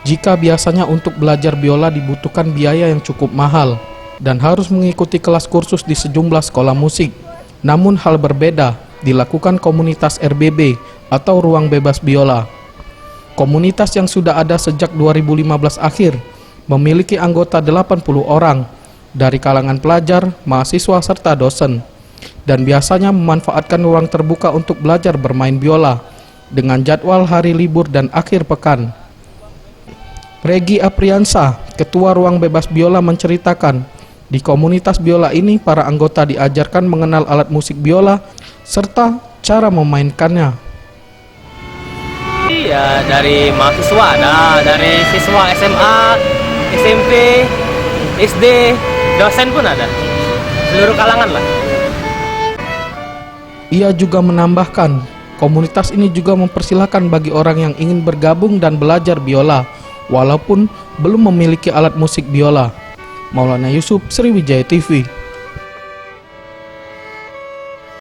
Jika biasanya untuk belajar biola dibutuhkan biaya yang cukup mahal dan harus mengikuti kelas kursus di sejumlah sekolah musik, namun hal berbeda dilakukan komunitas RBB atau Ruang Bebas Biola. Komunitas yang sudah ada sejak 2015 akhir memiliki anggota 80 orang dari kalangan pelajar, mahasiswa, serta dosen, dan biasanya memanfaatkan ruang terbuka untuk belajar bermain biola dengan jadwal hari libur dan akhir pekan. Regi Apriansa, Ketua Ruang Bebas Biola, menceritakan, di komunitas biola ini para anggota diajarkan mengenal alat musik biola serta cara memainkannya. Ya, dari mahasiswa ada, dari siswa SMA, SMP, SD, dosen pun ada, seluruh kalangan lah. Ia juga menambahkan, komunitas ini juga mempersilahkan bagi orang yang ingin bergabung dan belajar biola, walaupun belum memiliki alat musik biola. Maulana Yusuf, Sriwijaya TV.